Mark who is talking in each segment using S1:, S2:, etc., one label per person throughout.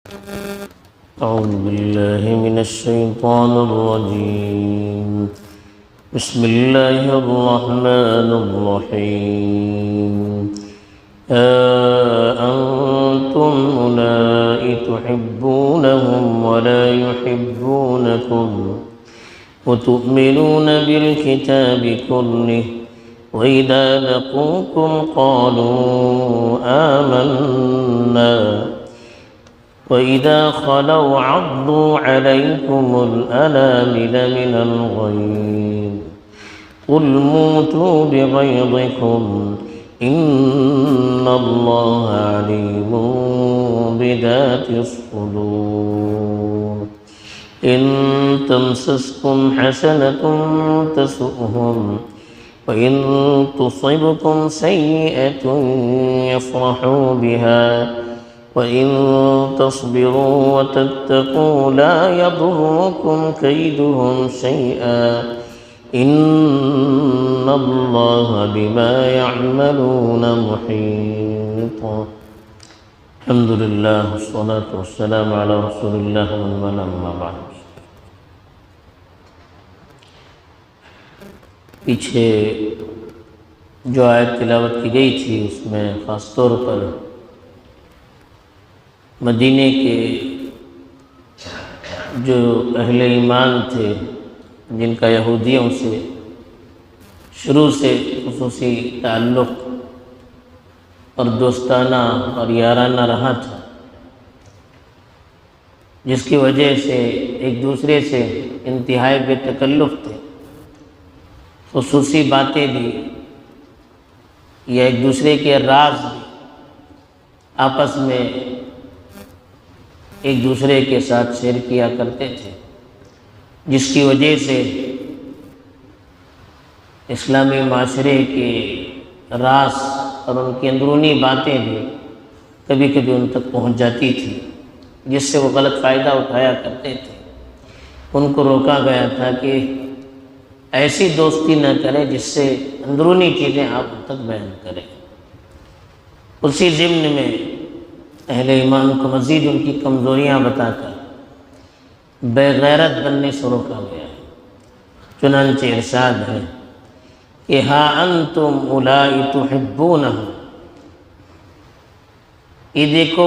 S1: أعوذ بالله من الشيطان الرجيم. بسم الله الرحمن الرحيم. أنتم أولئك تحبونهم ولا يحبونكم وتؤمنون بالكتاب كله وإذا لقوكم قالوا آمنا وإذا خلوا عضوا عليكم الأنامل من الغيظ قل موتوا بغيظكم إن الله عليم بذات الصدور. إن تمسسكم حسنة تسؤهم وإن تصبكم سيئة يفرحوا بها وإن تصبروا وتتقوا لا يضركم كيدهم شيئا إن الله بما يعملون محيط. الحمد لله والصلاة والسلام على رسول الله أما بعد. پیچھے جو آیت تلاوت کی گئی تھی اس میں خاص طور پر مدینے کے جو اہل ایمان تھے جن کا یہودیوں سے شروع سے خصوصی تعلق اور دوستانہ اور یارانہ رہا تھا، جس کی وجہ سے ایک دوسرے سے انتہائی بے تکلف تھے، خصوصی باتیں بھی یا ایک دوسرے کے راز بھی آپس میں ایک دوسرے کے ساتھ شیئر کیا کرتے تھے، جس کی وجہ سے اسلامی معاشرے کے راز اور ان کی اندرونی باتیں بھی کبھی کبھی ان تک پہنچ جاتی تھی، جس سے وہ غلط فائدہ اٹھایا کرتے تھے. ان کو روکا گیا تھا کہ ایسی دوستی نہ کریں جس سے اندرونی چیزیں آپ تک بیان کریں. اسی ضمن میں اہل ایمان کو مزید ان کی کمزوریاں بتا کر بے غیرت بننے سے روکا گیا. چنانچہ ارشاد ہے کہ ہاں انتم اولائی تحبونہم، یہ دیکھو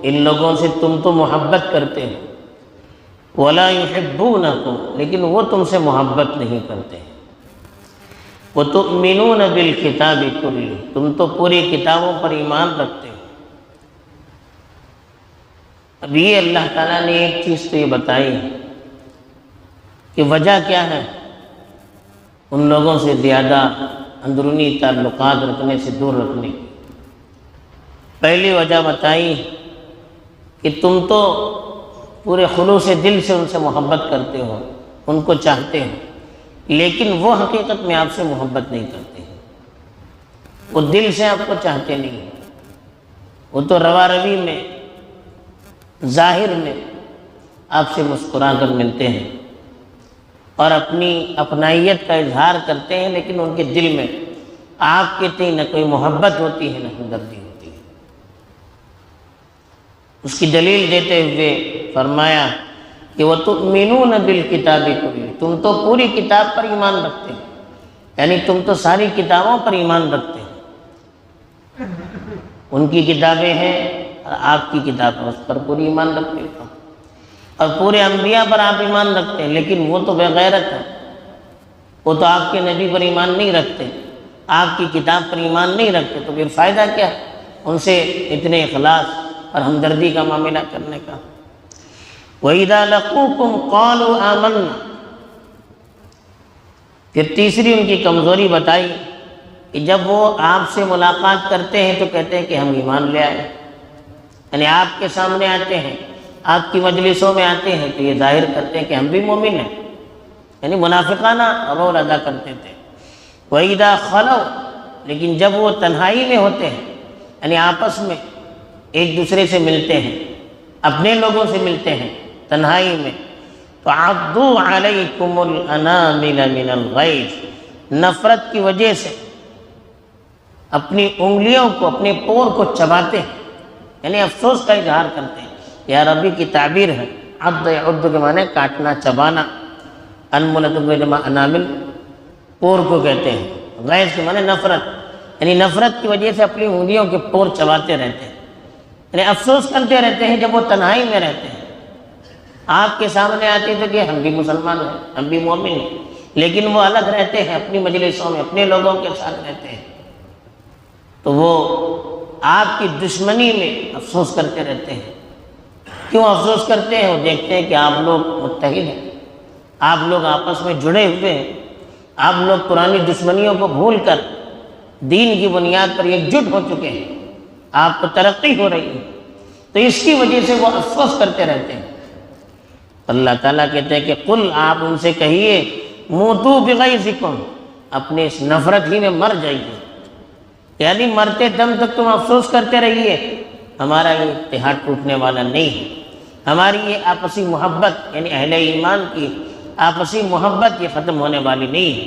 S1: ان لوگوں سے تم تو محبت کرتے ہو، ولا یحبونکم، لیکن وہ تم سے محبت نہیں کرتے. وتؤمنون بالکتاب کلہ، تم تو پوری کتابوں پر ایمان رکھتے ہو. اب یہ اللہ تعالیٰ نے ایک چیز تو یہ بتائی کہ وجہ کیا ہے ان لوگوں سے زیادہ اندرونی تعلقات رکھنے سے دور رکھنے کی. پہلی وجہ بتائی کہ تم تو پورے خلوص دل سے ان سے محبت کرتے ہو، ان کو چاہتے ہو، لیکن وہ حقیقت میں آپ سے محبت نہیں کرتے ہیں. وہ دل سے آپ کو چاہتے نہیں ہیں، وہ تو روا روی میں ظاہر میں آپ سے مسکرا کر ملتے ہیں اور اپنی اپنائیت کا اظہار کرتے ہیں، لیکن ان کے دل میں آپ کے تئیں نہ کوئی محبت ہوتی ہے نہ ہمدردی ہوتی ہے. اس کی دلیل دیتے ہوئے فرمایا کہ وَتُؤْمِنُونَ بِالْكِتَابِ كُلِّهِ، تم تو پوری کتاب پر ایمان رکھتے ہیں، یعنی تم تو ساری کتابوں پر ایمان رکھتے ہیں. ان کی کتابیں ہیں اور آپ کی کتاب ہے، اس پر پوری ایمان رکھتے ہیں، اور پورے انبیاء پر آپ ایمان رکھتے ہیں، لیکن وہ تو بے غیرت ہے، وہ تو آپ کے نبی پر ایمان نہیں رکھتے، آپ کی کتاب پر ایمان نہیں رکھتے، تو پھر فائدہ کیا ہے ان سے اتنے اخلاص اور ہمدردی کا معاملہ کرنے کا. وَإِذَا لَقُوكُمْ قَالُوا آمَنَّا، پھر تیسری ان کی کمزوری بتائی کہ جب وہ آپ سے ملاقات کرتے ہیں تو کہتے ہیں کہ ہم ایمان لے آئے. یعنی آپ کے سامنے آتے ہیں، آپ کی مجلسوں میں آتے ہیں تو یہ ظاہر کرتے ہیں کہ ہم بھی مومن ہیں، یعنی منافقانہ رول ادا کرتے تھے. وَإِذَا خَلَوْا، لیکن جب وہ تنہائی میں ہوتے ہیں، یعنی آپس میں ایک دوسرے سے ملتے ہیں، اپنے لوگوں سے ملتے ہیں تنہائی میں، تو عَضُّوا عَلَيْكُمُ الْأَنَامِلَ مِنَ الْغَيْظِ، نفرت کی وجہ سے اپنی انگلیوں کو، اپنے پور کو چباتے ہیں، یعنی افسوس کا اظہار کرتے ہیں یا ربی کی تعبیر ہے، عض یعض کے معنی کاٹنا چبانا، انملۃ جمع انامل پور کو کہتے ہیں، غیظ کے معنی نفرت، یعنی نفرت کی وجہ سے اپنی انگلیوں کے پور چباتے رہتے ہیں، یعنی افسوس کرتے رہتے ہیں جب وہ تنہائی میں رہتے ہیں۔ آپ کے سامنے آتے تھے کہ ہم بھی مسلمان ہیں، ہم بھی مومن ہیں، لیکن وہ الگ رہتے ہیں، اپنی مجلسوں میں اپنے لوگوں کے ساتھ رہتے ہیں، تو وہ آپ کی دشمنی میں افسوس کرتے رہتے ہیں۔ کیوں افسوس کرتے ہیں؟ وہ دیکھتے ہیں کہ آپ لوگ متحد ہیں، آپ لوگ آپس میں جڑے ہوئے ہیں، آپ لوگ پرانی دشمنیوں کو بھول کر دین کی بنیاد پر یکجٹ ہو چکے ہیں، آپ کو ترقی ہو رہی ہے، تو اس کی وجہ سے وہ افسوس کرتے رہتے ہیں۔ اللہ تعالیٰ کہتے ہیں کہ قل، آپ ان سے کہیے، موتوا بغیظکم، اپنے اس نفرت ہی میں مر جائیے، یعنی مرتے دم تک تم افسوس کرتے رہیے، ہمارا یہ اتحاد ٹوٹنے والا نہیں ہے، ہماری یہ آپسی محبت یعنی اہل ایمان کی آپسی محبت یہ ختم ہونے والی نہیں ہے،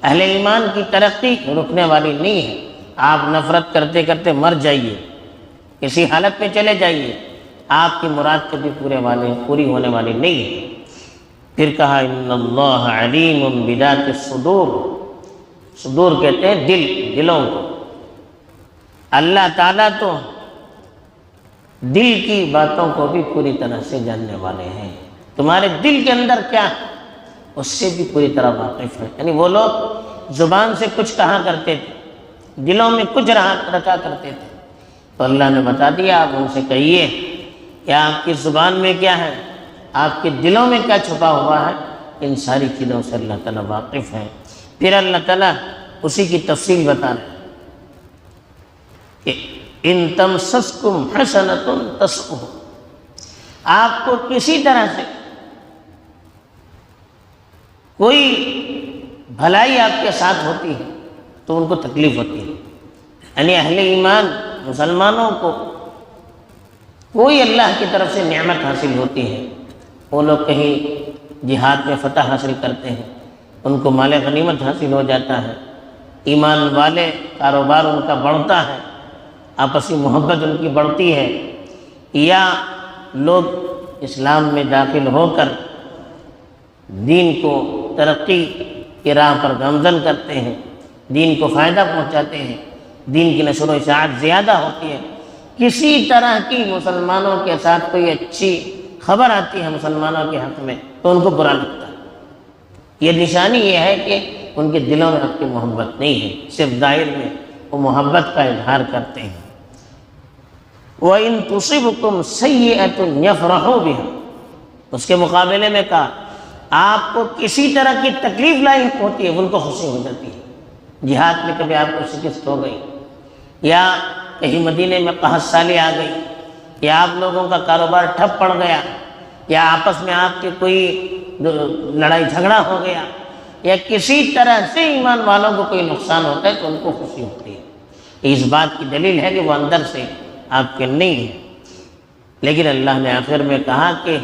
S1: اہل ایمان کی ترقی رکنے والی نہیں ہے، آپ نفرت کرتے کرتے مر جائیے، اسی حالت میں چلے جائیے، آپ کی مراد کبھی پوری ہونے والی نہیں ہے۔ پھر کہا ان اللہ علیم بذات الصدور، صدور کہتے ہیں دلوں کو، اللہ تعالیٰ تو دل کی باتوں کو بھی پوری طرح سے جاننے والے ہیں، تمہارے دل کے اندر کیا ہے اس سے بھی پوری طرح واقف ہے۔ یعنی وہ لوگ زبان سے کچھ کہا کرتے تھے، دلوں میں کچھ رکھا کرتے تھے، تو اللہ نے بتا دیا، آپ ان سے کہیے کہ آپ کی زبان میں کیا ہے، آپ کے دلوں میں کیا چھپا ہوا ہے، ان ساری چیزوں سے اللہ تعالیٰ واقف ہے۔ پھر اللہ تعالیٰ اسی کی تفصیل بتا رہے ہیں کہ ان تمسسکم حسنۃ تسؤہم، آپ کو کسی طرح سے کوئی بھلائی آپ کے ساتھ ہوتی ہے تو ان کو تکلیف ہوتی ہے، یعنی اہل ایمان مسلمانوں کو کوئی اللہ کی طرف سے نعمت حاصل ہوتی ہے، وہ لوگ کہیں جہاد میں فتح حاصل کرتے ہیں، ان کو مال غنیمت حاصل ہو جاتا ہے، ایمان والے کاروبار ان کا بڑھتا ہے، آپسی محبت ان کی بڑھتی ہے، یا لوگ اسلام میں داخل ہو کر دین کو ترقی کی راہ پر گامزن کرتے ہیں، دین کو فائدہ پہنچاتے ہیں، دین کی نشر و اشاعت زیادہ ہوتی ہے، کسی طرح کی مسلمانوں کے ساتھ کوئی اچھی خبر آتی ہے مسلمانوں کے حق میں تو ان کو برا لگتا ہے۔ یہ نشانی یہ ہے کہ ان کے دلوں میں آپ کی محبت نہیں ہے، صرف ظاہر میں وہ محبت کا اظہار کرتے ہیں۔ وَإِن تُصِبْكُمْ سَيِّئَةٌ يَفْرَحُوا بِهَا، اس کے مقابلے میں کہا آپ کو کسی طرح کی تکلیف لاحق ہوتی ہے، ان کو خوشی ہو جاتی ہے، جہاد میں کبھی آپ کو شکست ہو گئی، یا کہیں مدینے میں قحط سالی آ گئی، یا آپ لوگوں کا کاروبار ٹھپ پڑ گیا، یا آپس میں آپ کے کوئی لڑائی جھگڑا ہو گیا، یا کسی طرح سے ایمان والوں کو کوئی نقصان ہوتا ہے تو ان کو خوشی ہوتی ہے، اس بات کی دلیل ہے کہ وہ اندر سے آپ کے نہیں ہیں۔ لیکن اللہ نے آخر میں کہا کہ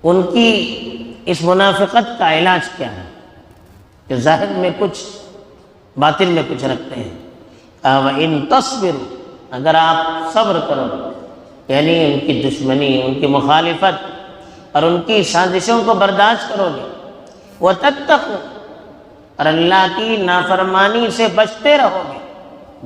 S1: ان کی اس منافقت کا علاج کیا ہے، کہ ظاہر میں کچھ باطن میں کچھ رکھتے ہیں۔ وَإِن تَصْبِرُوا، اگر آپ صبر کرو، یعنی ان کی دشمنی، ان کی مخالفت اور ان کی سازشوں کو برداشت کرو گے، وَتَتَّقُوا، اور اللہ کی نافرمانی سے بچتے رہو گے،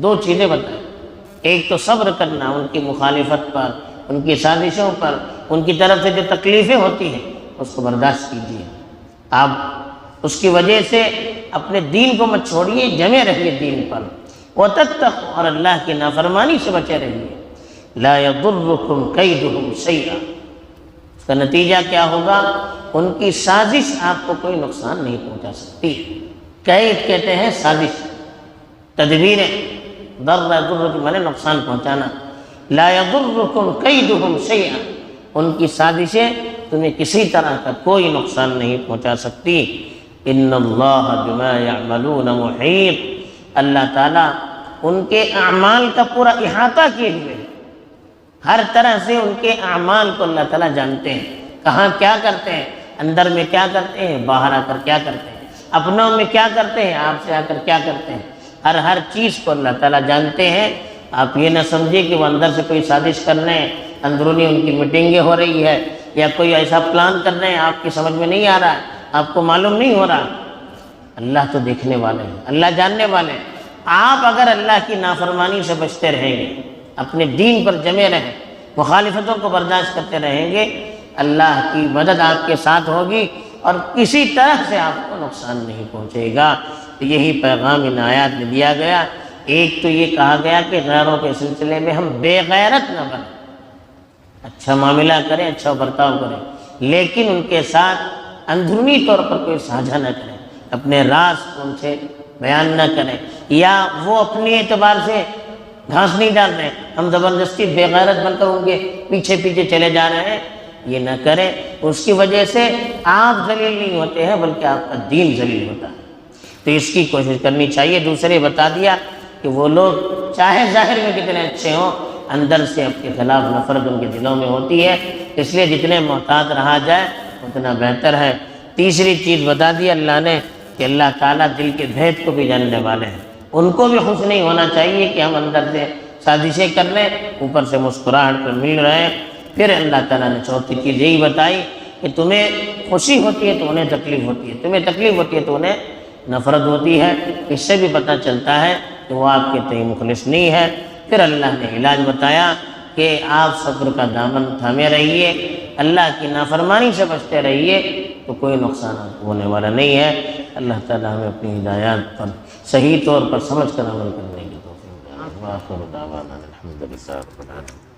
S1: دو چیزیں بتائیں، ایک تو صبر کرنا ان کی مخالفت پر، ان کی سازشوں پر، ان کی طرف سے جو تکلیفیں ہوتی ہیں اس کو برداشت کیجیے، آپ اس کی وجہ سے اپنے دین کو مت چھوڑیے، جمے رہیے دین پر، وَتَتَّقُوا، اور اللہ کی نافرمانی سے بچے رہیے، لَا يَضُرُّكُمْ كَيْدُهُمْ شَيْئًا، اس کا نتیجہ کیا ہوگا، ان کی سازش آپ کو کوئی نقصان نہیں پہنچا سکتی۔ قید کہتے ہیں سازش، تدبیریں، ضر یضر کے معنی نقصان پہنچانا، لا یضرکم کیدہم شیئا، ان کی سازشیں تمہیں کسی طرح کا کوئی نقصان نہیں پہنچا سکتی۔ ان اللہ بما یعملون محیط، اللہ تعالیٰ ان کے اعمال کا پورا احاطہ کیے ہوئے ہیں، ہر طرح سے ان کے اعمال کو اللہ تعالیٰ جانتے ہیں، کہاں کیا کرتے ہیں، اندر میں کیا کرتے ہیں، باہر آ کر کیا کرتے ہیں، اپنوں میں کیا کرتے ہیں، آپ سے آ کر کیا کرتے ہیں، ہر چیز کو اللہ تعالیٰ جانتے ہیں۔ آپ یہ نہ سمجھے کہ وہ اندر سے کوئی سازش کر رہے ہیں اندرونی ان کی میٹنگیں ہو رہی ہے یا کوئی ایسا پلان کر رہے ہیں آپ کی سمجھ میں نہیں آ رہا ہے، آپ کو معلوم نہیں ہو رہا، اللہ تو دیکھنے والے ہیں، اللہ جاننے والے ہیں۔ آپ اگر اللہ کی نافرمانی سے بچتے رہیں گے، اپنے دین پر جمے رہیں، مخالفتوں کو برداشت کرتے رہیں گے، اللہ کی مدد آپ کے ساتھ ہوگی اور کسی طرح سے آپ کو نقصان نہیں پہنچے گا۔ تو یہی پیغام ان آیات میں دیا گیا۔ ایک تو یہ کہا گیا کہ غیروں کے سلسلے میں ہم بے غیرت نہ بنیں، اچھا معاملہ کریں، اچھا برتاؤ کریں، لیکن ان کے ساتھ اندرونی طور پر کوئی ساجھا نہ کریں، اپنے راز ان سے بیان نہ کریں، یا وہ اپنے اعتبار سے گھاس نہیں ڈال رہے ہیں، ہم زبردستی بے غیرت بن کر ان کے پیچھے پیچھے چلے جا رہے ہیں، یہ نہ کریں۔ اس کی وجہ سے آپ ذلیل نہیں ہوتے ہیں بلکہ آپ کا دین ذلیل ہوتا ہے، تو اس کی کوشش کرنی چاہیے۔ دوسرے بتا دیا کہ وہ لوگ چاہے ظاہر میں کتنے اچھے ہوں، اندر سے آپ کے خلاف نفرت ان کے دلوں میں ہوتی ہے، اس لیے جتنے محتاط رہا جائے اتنا بہتر ہے۔ تیسری چیز بتا دی اللہ نے کہ اللہ تعالیٰ دل کے بھید کو بھی جاننے والے ہیں، ان کو بھی خوش نہیں ہونا چاہیے کہ ہم اندر سے سازشیں کر رہے ہیں، اوپر سے مسکراہٹ پہ مل رہے ہیں۔ پھر اللہ تعالیٰ نے چوتھی چیز یہی بتائی کہ تمہیں خوشی ہوتی ہے تو انہیں تکلیف ہوتی ہے، تمہیں تکلیف ہوتی ہے تو انہیں نفرت ہوتی ہے، اس سے بھی پتہ چلتا ہے کہ وہ آپ کے تئیں مخلص نہیں ہے۔ پھر اللہ نے علاج بتایا کہ آپ صبر کا دامن تھامے رہیے، اللہ کی نافرمانی سے بچتے رہیے، تو کوئی نقصان آپ کو ہونے والا نہیں ہے۔ اللہ تعالیٰ ہمیں اپنی ہدایات پر صحیح طور پر سمجھ کر عمل کرنے کی توفیق دے۔ وآخر دعوانا الحمدللہ رب العالمین۔